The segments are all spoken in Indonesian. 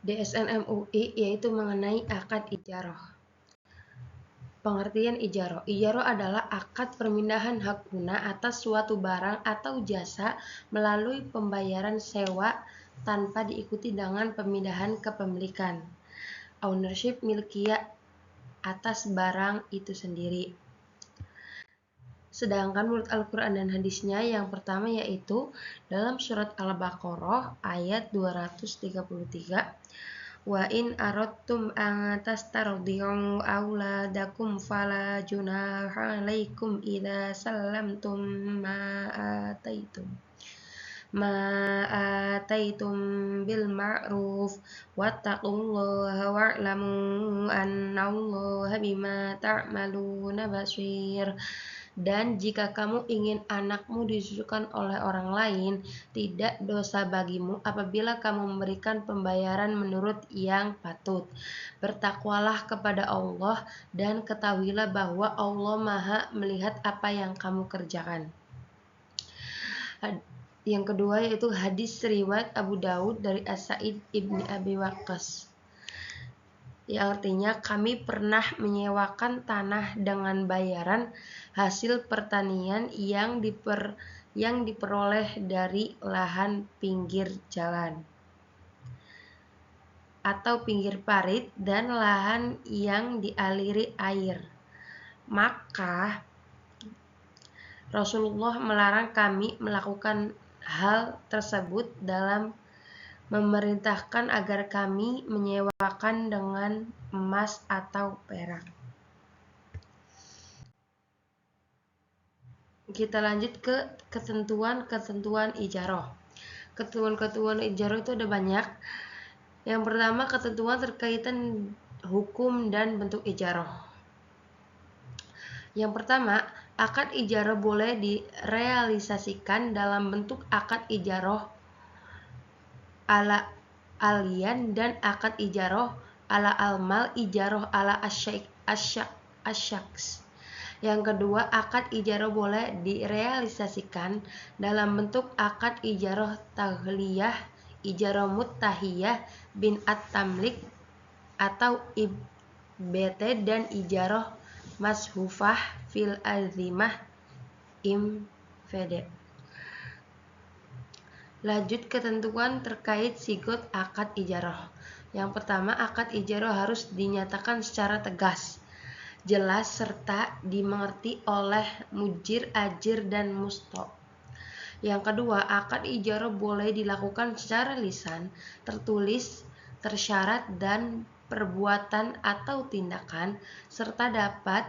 DSN MUI, yaitu mengenai akad ijarah. Pengertian ijarah. Ijarah adalah akad permindahan hak guna atas suatu barang atau jasa melalui pembayaran sewa tanpa diikuti dengan pemindahan kepemilikan. Ownership milkiyah atas barang itu sendiri. Sedangkan menurut Al-Quran dan hadisnya, yang pertama yaitu dalam surat Al-Baqarah ayat 233, wa in aradtum an tastardi'u auladakum fala junaha 'alaikum idza sallamtum ma ataitum bil ma'ruf wattaqullaha wa'lamu annallaha bima ta'maluna basir. Dan jika kamu ingin anakmu disusukan oleh orang lain, tidak dosa bagimu apabila kamu memberikan pembayaran menurut yang patut. Bertakwalah kepada Allah dan ketahuilah bahwa Allah Maha melihat apa yang kamu kerjakan. Yang kedua yaitu hadis riwayat Abu Daud dari As-Sa'id ibni Abi Waqqas, yang artinya kami pernah menyewakan tanah dengan bayaran hasil pertanian yang diperoleh dari lahan pinggir jalan atau pinggir parit dan lahan yang dialiri air. Maka Rasulullah melarang kami melakukan hal tersebut dalam memerintahkan agar kami menyewakan dengan emas atau perak. Kita lanjut ke ketentuan ijarah. Ketentuan ijarah itu ada banyak. Yang pertama, ketentuan terkaitan hukum dan bentuk ijarah. Yang pertama, akad ijarah boleh direalisasikan dalam bentuk akad ijarah ala alian dan akad ijarah ala almal, ijarah ala asyaks. Yang kedua, akad ijarah boleh direalisasikan dalam bentuk akad ijarah tahliyah, ijarah muttahiyah bin at-tamlik atau IBT, dan ijarah mashufah fil azimah IMVD. Lanjut ketentuan terkait sigot akad ijarah. Yang pertama, akad ijarah harus dinyatakan secara tegas, jelas, serta dimengerti oleh mujir, ajir, dan musto. Yang kedua, akad ijarah boleh dilakukan secara lisan, tertulis, tersyarat, dan perbuatan atau tindakan, serta dapat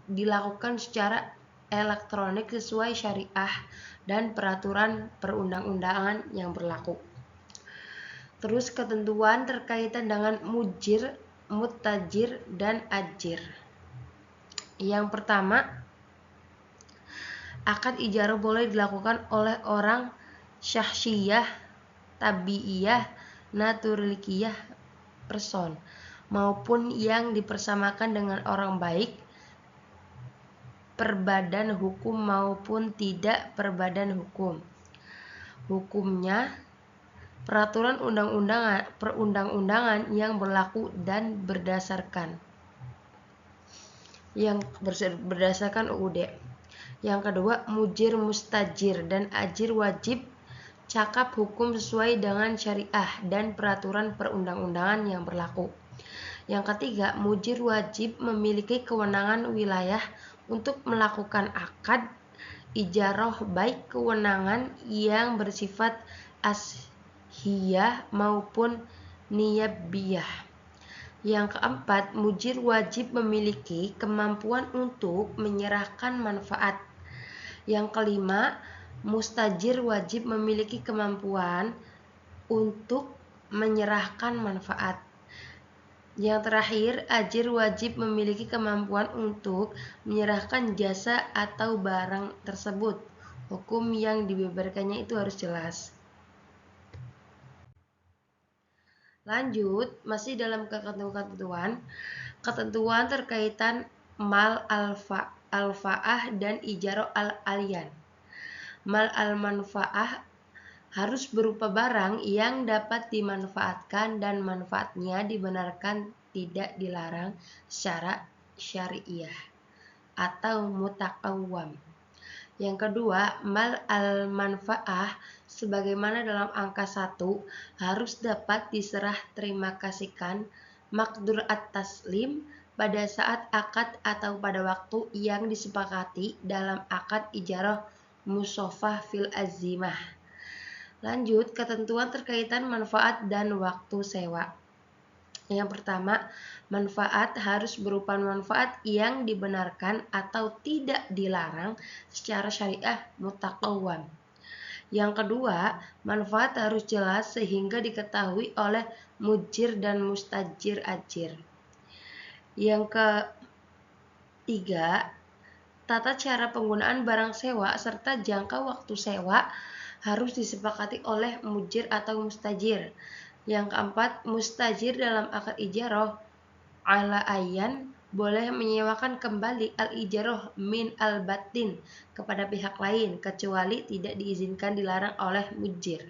dilakukan secara elektronik sesuai syariah dan peraturan perundang-undangan yang berlaku. Terus ketentuan terkaitan dengan mujir, mutajir, dan ajir. Yang pertama, akad ijarah boleh dilakukan oleh orang syahsiyah, tabiiyah, naturlikiyah, person, maupun yang dipersamakan dengan orang baik, perbadan hukum maupun tidak perbadan hukum. Hukumnya peraturan perundang-undangan yang berlaku dan berdasarkan UUD. Yang kedua, mujir, mustajir, dan ajir wajib cakap hukum sesuai dengan syariah dan peraturan perundang-undangan yang berlaku. Yang ketiga, mujir wajib memiliki kewenangan wilayah untuk melakukan akad ijarah, baik kewenangan yang bersifat ashiyah maupun niyabiyah. Yang keempat, mujir wajib memiliki kemampuan untuk menyerahkan manfaat. Yang kelima, mustajir wajib memiliki kemampuan untuk menyerahkan manfaat. Yang terakhir, ajir wajib memiliki kemampuan untuk menyerahkan jasa atau barang tersebut. Hukum yang dibeberkannya itu harus jelas. Lanjut, masih dalam ketentuan terkaitan mal al-fa'ah dan ijarah al-alian. Mal al-manfa'ah harus berupa barang yang dapat dimanfaatkan dan manfaatnya dibenarkan tidak dilarang secara syariah atau mutakawwam. Yang kedua, mal al-manfaah sebagaimana dalam angka 1 harus dapat diserah terima kasihkan makdur at-taslim pada saat akad atau pada waktu yang disepakati dalam akad ijarah musofah fil azimah. Lanjut, ketentuan terkaitan manfaat dan waktu sewa. Yang pertama, manfaat harus berupa manfaat yang dibenarkan atau tidak dilarang secara syariah mutakawwam. Yang kedua, manfaat harus jelas sehingga diketahui oleh mujir dan mustajir ajir. Yang ketiga, tata cara penggunaan barang sewa serta jangka waktu sewa harus disepakati oleh mujir atau mustajir. Yang keempat, mustajir dalam akad ijarah ala ayan boleh menyewakan kembali al-ijarah min al-batin kepada pihak lain kecuali tidak diizinkan dilarang oleh mujir.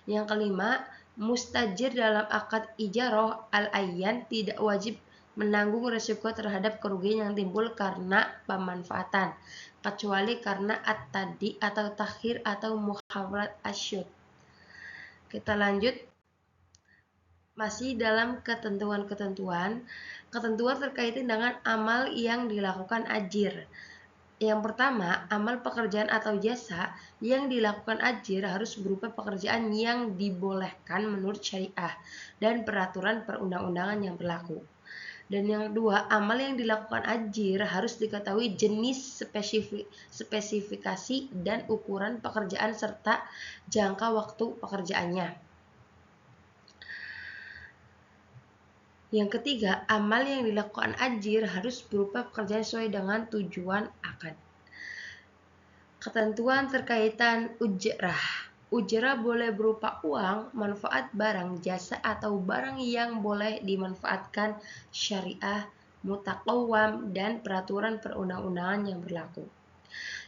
Yang kelima, mustajir dalam akad ijarah al-ayan tidak wajib menanggung risiko terhadap kerugian yang timbul karena pemanfaatan kecuali karena at-tadi atau takhir atau muhawalat asyud. Kita lanjut. Masih dalam ketentuan terkait dengan amal yang dilakukan ajir. Yang pertama, amal pekerjaan atau jasa yang dilakukan ajir harus berupa pekerjaan yang dibolehkan menurut syariah dan peraturan perundang-undangan yang berlaku. Dan yang kedua, amal yang dilakukan ajir harus diketahui jenis, spesifikasi, dan ukuran pekerjaan serta jangka waktu pekerjaannya. Yang ketiga, amal yang dilakukan ajir harus berupa pekerjaan sesuai dengan tujuan akad. Ketentuan terkaitan ujrah. Ujrah boleh berupa uang, manfaat barang, jasa, atau barang yang boleh dimanfaatkan syariah, mutakawwam, dan peraturan perundang-undangan yang berlaku.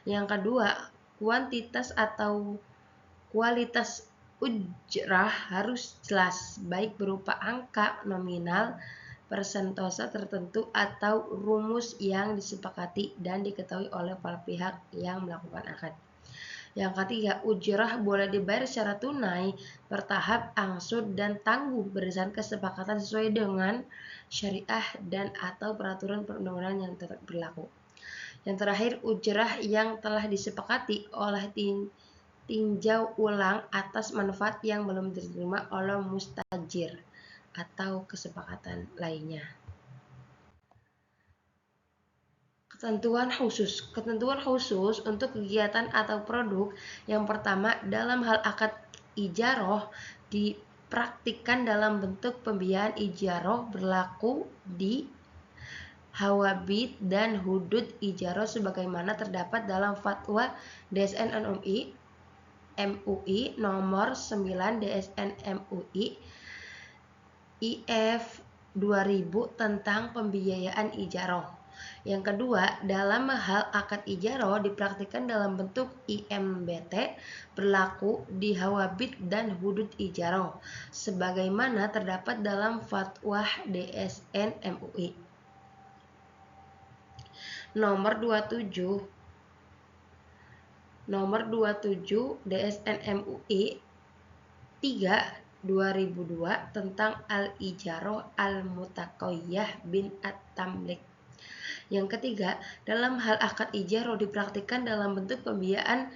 Yang kedua, kuantitas atau kualitas ujrah harus jelas, baik berupa angka nominal, persentase tertentu, atau rumus yang disepakati dan diketahui oleh para pihak yang melakukan akad. Yang ketiga, ujrah boleh dibayar secara tunai, bertahap, angsur, dan tangguh berdasarkan kesepakatan sesuai dengan syariah dan atau peraturan perundang-undangan yang tetap berlaku. Yang terakhir, ujrah yang telah disepakati oleh tinjau ulang atas manfaat yang belum diterima oleh mustajir atau kesepakatan lainnya. Ketentuan khusus untuk kegiatan atau produk. Yang pertama, dalam hal akad ijarah dipraktikkan dalam bentuk pembiayaan ijarah berlaku di hawabit dan hudud ijarah sebagaimana terdapat dalam fatwa DSN MUI nomor 9 DSN MUI IF 2000 tentang pembiayaan ijarah. Yang kedua, dalam hal akad ijarah dipraktikkan dalam bentuk IMBT berlaku di hawabit dan hudud ijarah sebagaimana terdapat dalam fatwa DSN MUI nomor 27 DSN MUI 3 2002 tentang al-ijarah al-mutaqayyah bin at-tamlik. Yang ketiga, dalam hal akad ijarah dipraktikkan dalam bentuk pembiayaan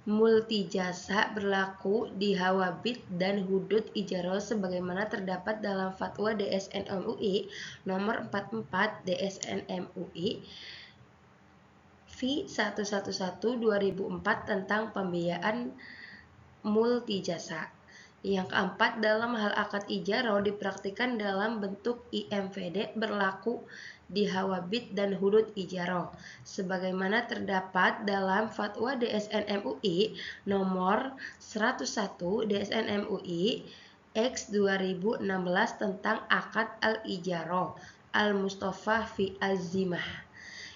multijasa berlaku di hawabit dan hudud ijarah sebagaimana terdapat dalam fatwa DSN MUI nomor 44 DSN MUI V 111/2004 tentang pembiayaan multijasa. Yang keempat, dalam hal akad ijarah dipraktikkan dalam bentuk IMVD berlaku di hawabit dan hudud ijarah sebagaimana terdapat dalam fatwa DSN MUI nomor 101 DSN MUI X 2016 tentang akad al-ijarah al-Mustafa fi azimah.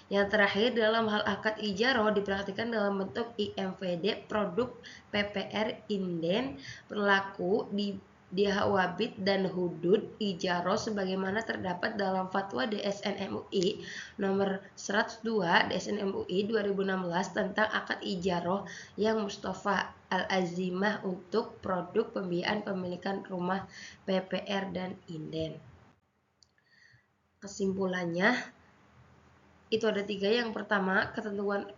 Yang terakhir, dalam hal akad ijaroh dipraktikkan dalam bentuk IMVD, produk PPR inden, berlaku di hawabit dan hudud ijaroh sebagaimana terdapat dalam Fatwa DSN MUI nomor 102 DSN MUI 2016 tentang akad ijaroh yang Mustafa Al-Azimah untuk produk pembiayaan pemilikan rumah PPR dan inden. Kesimpulannya, itu ada 3. Yang pertama, ketentuan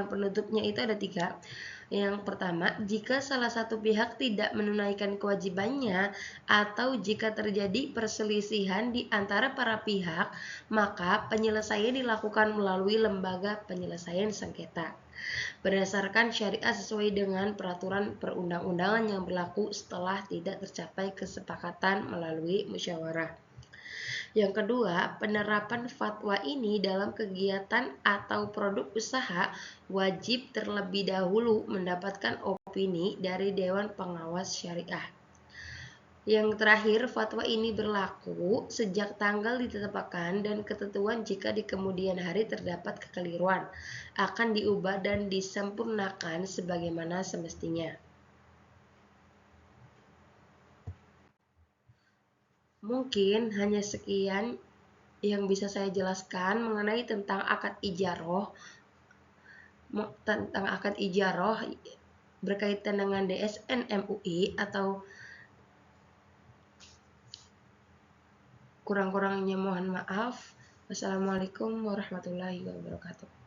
penutupnya itu ada 3. Yang pertama, jika salah satu pihak tidak menunaikan kewajibannya atau jika terjadi perselisihan di antara para pihak, maka penyelesaian dilakukan melalui lembaga penyelesaian sengketa berdasarkan syariat sesuai dengan peraturan perundang-undangan yang berlaku setelah tidak tercapai kesepakatan melalui musyawarah. Yang kedua, penerapan fatwa ini dalam kegiatan atau produk usaha wajib terlebih dahulu mendapatkan opini dari Dewan Pengawas Syariah. Yang terakhir, fatwa ini berlaku sejak tanggal ditetapkan dan ketentuan jika di kemudian hari terdapat kekeliruan akan diubah dan disempurnakan sebagaimana semestinya. Mungkin hanya sekian yang bisa saya jelaskan mengenai tentang akad ijaroh berkaitan dengan DSN MUI, atau kurang-kurangnya mohon maaf. Wassalamualaikum warahmatullahi wabarakatuh.